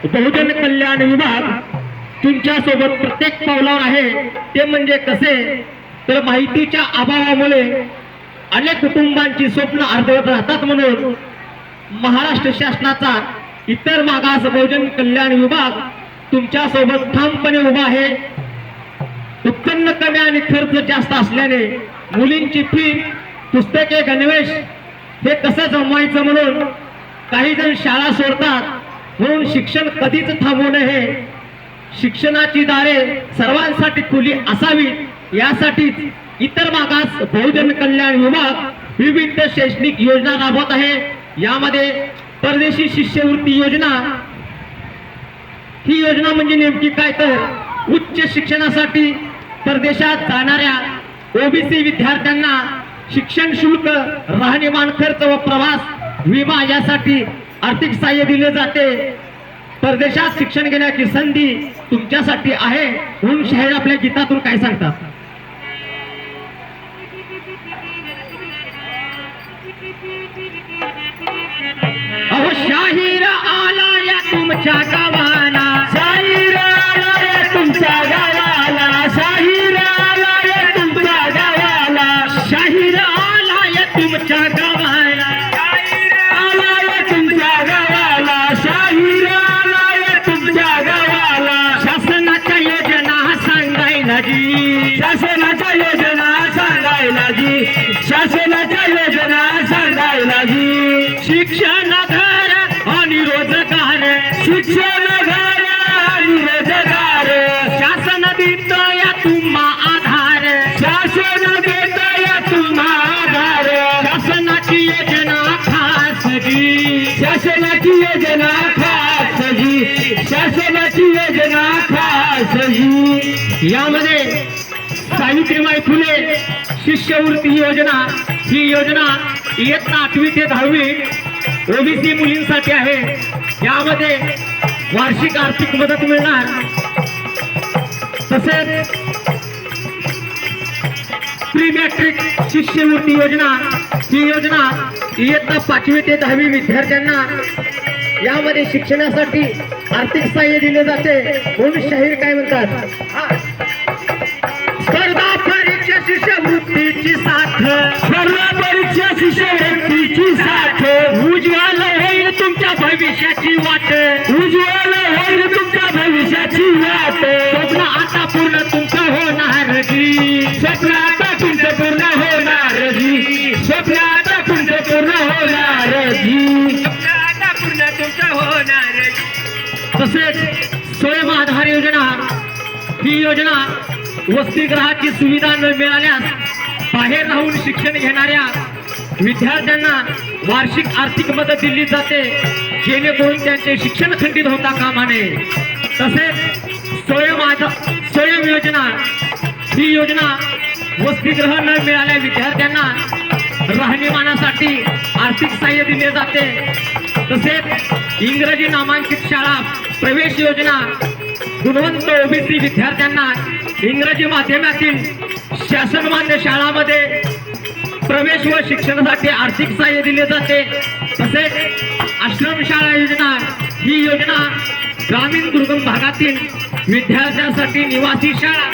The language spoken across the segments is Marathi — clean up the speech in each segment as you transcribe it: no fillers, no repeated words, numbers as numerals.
बहुजन कल्याण विभाग तुमच्या सोबत प्रत्येक पावलावर आहे. ते म्हणजे कसे तर माहितीच्या अभावामुळे अनेक कुटुंबांची स्वप्न अर्धवट राहतात. म्हणून महाराष्ट्र शासनाचा इतर मागास बहुजन कल्याण विभाग तुमच्या सोबत ठामपणे उभा आहे. उत्पन्न कमी आणि खर्च जास्त असल्याने मुलींची फी, पुस्तके, गणवेश हे कसं जमवायचं म्हणून काही जण शाळा सोडतात. म्हणून शिक्षण कधीच थांबवू नये. शिक्षणाची दारे सर्वांसाठी खुली असावी यासाठी इतर मागास बहुजन कल्याण विभाग विविध शैक्षणिक योजना राबवत आहे. यामध्ये परदेशी शिष्यवृत्ती योजना, ही योजना म्हणजे नेमकी काय तर उच्च शिक्षणासाठी परदेशात जाणाऱ्या ओबीसी विद्यार्थ्यांना शिक्षण शुल्क, राहणीमान खर्च व प्रवास विमा यासाठी आर्थिक सहाय्य दिले जाते. परदेशात शिक्षण घेण्याची संधी तुमच्यासाठी आहे. म्हणून शाहीर आपल्या गीतातून काय सांगतात? अहो शाहीर आला या तुमच्या गावाला, शाहीर आला रे तुमच्या गावाला, शाहीर आला रे तुमच्या गावाला, शाहीर आला या तुमच्या गावाला, आला रे तुमच्या गावाला, शाहीर आला रे तुमच्या गावाला. शासनाच्या योजना सांगायला जी, शासनाच्या योजना सांगायला जी, शासनाच्या योजना सांगायला जी. शिक्षण घर आणि रोजगार, शिक्षण घर आणि रोजगार, शासन देत या तुम्हा आधार, शासन देत या तुम्हा आधार. शासनाची योजना खासगी, शासनाची योजना खासगी, शासनाची योजना खासगी. यामध्ये सावित्रीबाई फुले शिष्यवृत्ती योजना, ही योजना इयत्ता 8वी ते 10वी ओबीसी मुलींसाठी आहे. यामध्ये वार्षिक आर्थिक मदत मिळणार. तसेच प्री मॅट्रिक शिष्यवृत्ती योजना, ही योजना इयत्ता 5वी ते 10वी विद्यार्थ्यांना यामध्ये शिक्षणासाठी आर्थिक सहाय्य दिले जाते. म्हणून शाहीर काय म्हणतात? स्पर्धा परीक्षा शिष्यवृत्तीची साथ, स्पर्धा परीक्षा शिष्यवृत्तीची साथ, उज्ज्वल होईल तुमच्या भविष्याची वाट, उज्ज्वल होईल तुमच्या भविष्याची वाट. स्वप्न आता पूर्ण तुमचं होणार जी, स्वप्न आता तुमचं पूर्ण होणार जी, स्वप्न आता तुमचं पूर्ण होणार जी, स्वप्न आता पूर्ण तुमचं होणार जी. तसेच स्वयं आधार योजना, ही योजना वसतिगृहाची सुविधा न मिळाल्यास बाहेर राहून शिक्षण घेणाऱ्या विद्यार्थ्यांना वार्षिक आर्थिक मदत दिली जाते, जेणेकरून त्यांचे शिक्षण खंडित होता कामा नये. तसेच स्वयं योजना, ही योजना वसतिगृह न मिळाल्या विद्यार्थ्यांना राहणीमानासाठी आर्थिक सहाय्य दिले जाते. तसेच इंग्रजी नामांकित शाळा प्रवेश योजना, गुणवंत ओबीसी विद्यार्थ्यांना इंग्रजी माध्यमातील शासनमान्य शाळांमध्ये प्रवेश व शिक्षणासाठी आर्थिक सहाय्य दिले जाते. तसेच आश्रमशाळा योजना, ही योजना ग्रामीण दुर्गम भागातील विद्यार्थ्यांसाठी निवासी शाळा,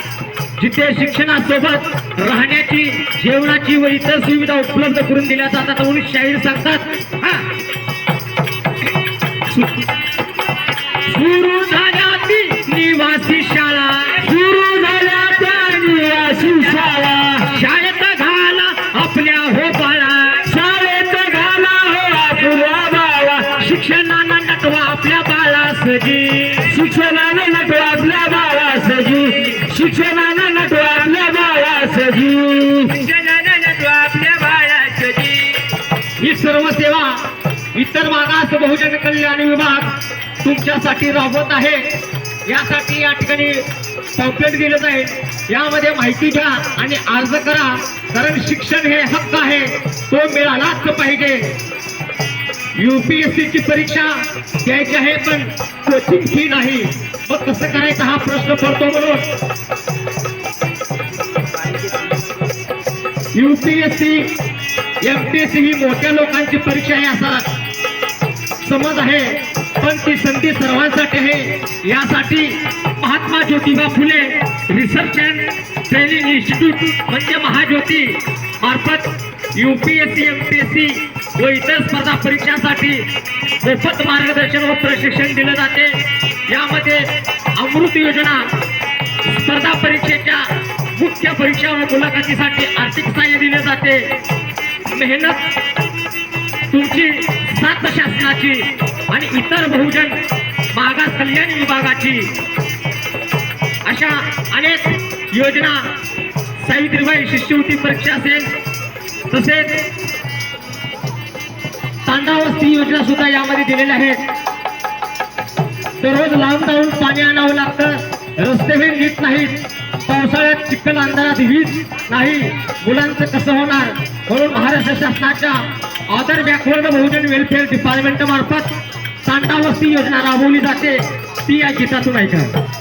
जिथे शिक्षणासोबत राहण्याची, जेवणाची व इतर सुविधा उपलब्ध करून दिल्या जातात. म्हणून शाहीर सांगतात, सुरू झाल्या ती निवासी शाळा, सुरू झाल्या त्या निवासी शाळा, शाळेत घाला आपल्या हो बाळा, शाळेत घाला हो आपल्या बाळा, शिक्षणानं नटवा आपल्या बाळास जी, शिक्षणानं नटवा आपल्या बाळास जी, शिक्षणानं नटवा आपल्या बाळास जी, शिक्षणानं नटवा आपल्या बाळास जी. ही सर्व सेवा इतर मागास बहुजन कल्याण विभाग तुमच्यासाठी राबवत आहे. यासाठी या ठिकाणी पॉम्पलेट दिलं जाईल. यामध्ये माहिती घ्या आणि अर्ज करा, कारण शिक्षण हे हक्क आहे, तो मिळालाच पाहिजे. UPSC ची परीक्षा द्यायची आहे पण कोचिंग फी नाही. मग कसं करायचं हा प्रश्न पडतो. म्हणून UPSC, MPSC ही मोठ्या लोकांची परीक्षा आहे असा समज आहे. पण ती संधी सर्वांसाठी आहे. यासाठी Mahatma Jyotiba Phule research and training institute म्हणजे महाज्योती मार्फत UPSC MPSC व इतर स्पर्धा परीक्षांसाठी मोफत मार्गदर्शन व प्रशिक्षण दिले जाते. यामध्ये अमृत योजना स्पर्धा परीक्षेच्या मुख्य परीक्षा व मुलाखतीसाठी आर्थिक सहाय्य दिले जाते. मेहनत तुमची साथ शासनाची आणि इतर बहुजन मागास कल्याण विभागाची अशा अनेक योजना, सावित्रीबाई शिष्यवृत्ती परीक्षा असेल, तसेच तांडावस्ती योजना सुद्धा यामध्ये दिलेल्या आहेत. दररोज लांब जाऊन पाणी आणावं लागतं, रस्ते हे नीट नाहीत, पावसाळ्यात चिखल अंधारात वीज नाही, मुलांचं कसं होणार? म्हणून महाराष्ट्र शासनाच्या ऑदर बॅकवर्ड बहुजन वेलफेअर डिपार्टमेंट मार्फत तांडावस्ती योजना राबवली जाते. ती या गीतातून ऐका.